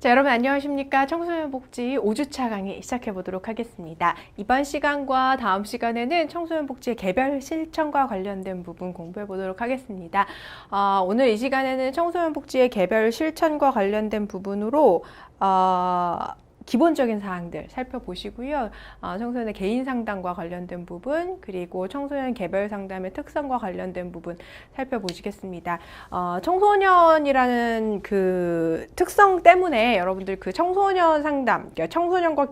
자, 여러분 안녕하십니까? 청소년 복지 5주차 강의 시작해 보도록 하겠습니다. 이번 시간과 다음 시간에는 청소년 복지의 개별 실천과 관련된 부분 공부해 보도록 하겠습니다. 오늘 이 시간에는 청소년 복지의 개별 실천과 관련된 부분으로 기본적인 사항들 살펴보시고요. 청소년의 개인 상담과 관련된 부분, 그리고 청소년 개별 상담의 특성과 관련된 부분 살펴보시겠습니다. 청소년이라는 그 특성 때문에 여러분들 그 청소년 상담, 그러니까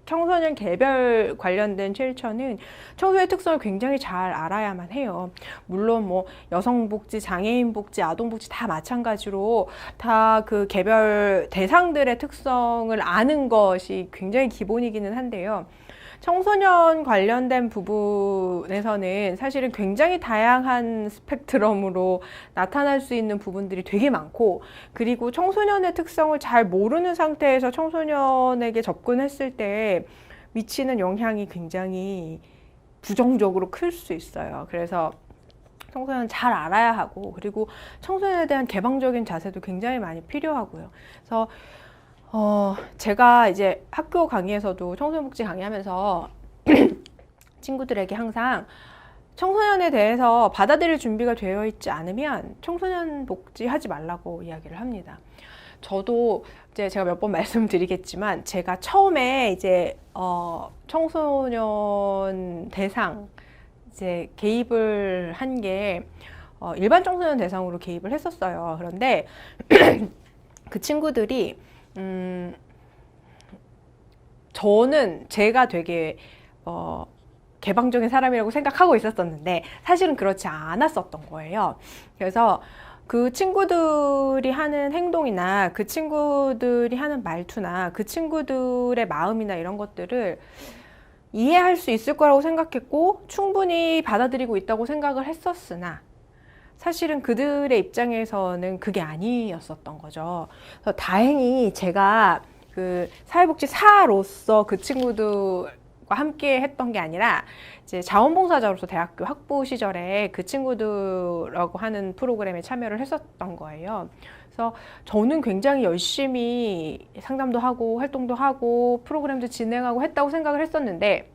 청소년 개별 관련된 실천은 청소년의 특성을 굉장히 잘 알아야만 해요. 물론 뭐 여성복지, 장애인복지, 아동복지 다 마찬가지로 다 그 개별 대상들의 특성을 아는 것이 굉장히 기본이기는 한데요. 청소년 관련된 부분에서는 사실은 굉장히 다양한 스펙트럼으로 나타날 수 있는 부분들이 되게 많고, 그리고 청소년의 특성을 잘 모르는 상태에서 청소년에게 접근했을 때 미치는 영향이 굉장히 부정적으로 클 수 있어요. 그래서 청소년은 잘 알아야 하고, 그리고 청소년에 대한 개방적인 자세도 굉장히 많이 필요하고요. 그래서 제가 이제 학교 강의에서도 청소년복지 강의하면서 친구들에게 항상 청소년에 대해서 받아들일 준비가 되어 있지 않으면 청소년 복지 하지 말라고 이야기를 합니다. 저도 이제 제가 몇 번 말씀드리겠지만, 제가 처음에 이제 청소년 대상 이제 개입을 한 게 일반 청소년 대상으로 개입을 했었어요. 그런데 그 친구들이 저는 제가 되게 개방적인 사람이라고 생각하고 있었었는데 사실은 그렇지 않았었던 거예요. 그래서 그 친구들이 하는 행동이나 그 친구들이 하는 말투나 그 친구들의 마음이나 이런 것들을 이해할 수 있을 거라고 생각했고 충분히 받아들이고 있다고 생각을 했었으나, 사실은 그들의 입장에서는 그게 아니었었던 거죠. 그래서 다행히 제가 그 사회복지사로서 그 친구들과 함께 했던 게 아니라 이제 자원봉사자로서 대학교 학부 시절에 그 친구들하고 하는 프로그램에 참여를 했었던 거예요. 그래서 저는 굉장히 열심히 상담도 하고 활동도 하고 프로그램도 진행하고 했다고 생각을 했었는데,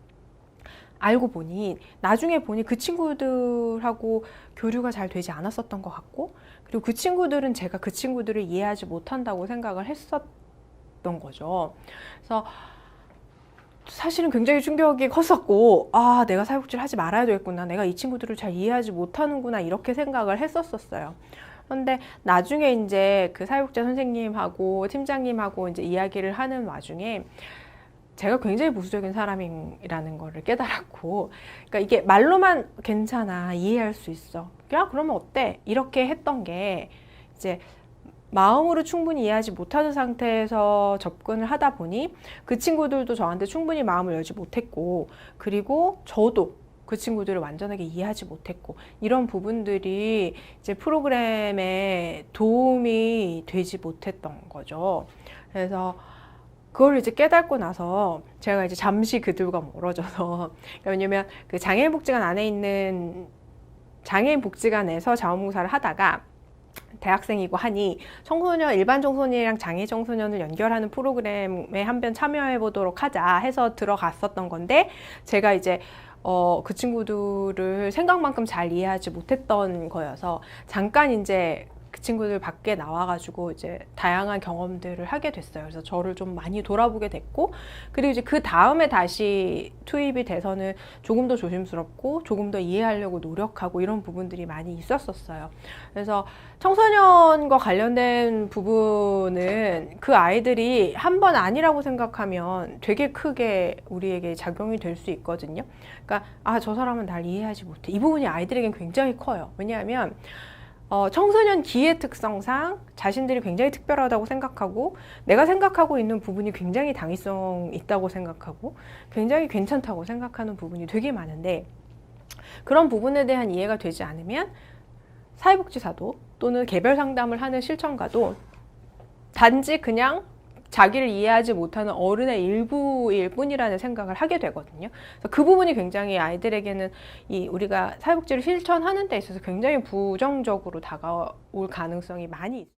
알고 보니 나중에 보니 그 친구들하고 교류가 잘 되지 않았었던 것 같고, 그리고 그 친구들은 제가 그 친구들을 이해하지 못한다고 생각을 했었던 거죠. 그래서 사실은 굉장히 충격이 컸었고, 내가 사회복지를 하지 말아야 되겠구나, 내가 이 친구들을 잘 이해하지 못하는구나, 이렇게 생각을 했었어요. 그런데 나중에 이제 그 사회복지사 선생님하고 팀장님하고 이제 이야기를 하는 와중에 제가 굉장히 보수적인 사람이라는 거를 깨달았고, 그러니까 이게 말로만 괜찮아, 이해할 수 있어, 야 그러면 어때, 이렇게 했던 게 이제 마음으로 충분히 이해하지 못하는 상태에서 접근을 하다 보니 그 친구들도 저한테 충분히 마음을 열지 못했고, 그리고 저도 그 친구들을 완전하게 이해하지 못했고, 이런 부분들이 이제 프로그램에 도움이 되지 못했던 거죠. 그래서 그걸 이제 깨닫고 나서 제가 이제 잠시 그들과 멀어져서, 왜냐면 그 장애인복지관 안에 있는 장애인복지관에서 자원봉사를 하다가 대학생이고 하니 일반 청소년이랑 장애 청소년을 연결하는 프로그램에 한번 참여해 보도록 하자 해서 들어갔었던 건데, 제가 이제 그 친구들을 생각만큼 잘 이해하지 못했던 거여서 잠깐 이제 그 친구들 밖에 나와가지고 이제 다양한 경험들을 하게 됐어요. 그래서 저를 좀 많이 돌아보게 됐고, 그리고 이제 그 다음에 다시 투입이 돼서는 조금 더 조심스럽고 조금 더 이해하려고 노력하고 이런 부분들이 많이 있었어요. 그래서 청소년과 관련된 부분은 그 아이들이 한 번 아니라고 생각하면 되게 크게 우리에게 작용이 될 수 있거든요. 그러니까 저 사람은 날 이해하지 못해, 이 부분이 아이들에겐 굉장히 커요. 왜냐하면 청소년 기의 특성상 자신들이 굉장히 특별하다고 생각하고, 내가 생각하고 있는 부분이 굉장히 당위성 있다고 생각하고 굉장히 괜찮다고 생각하는 부분이 되게 많은데, 그런 부분에 대한 이해가 되지 않으면 사회복지사도 또는 개별 상담을 하는 실천가도 단지 그냥 자기를 이해하지 못하는 어른의 일부일 뿐이라는 생각을 하게 되거든요. 그래서 그 부분이 굉장히 아이들에게는 우리가 사회복지를 실천하는 데 있어서 굉장히 부정적으로 다가올 가능성이 많이 있어요.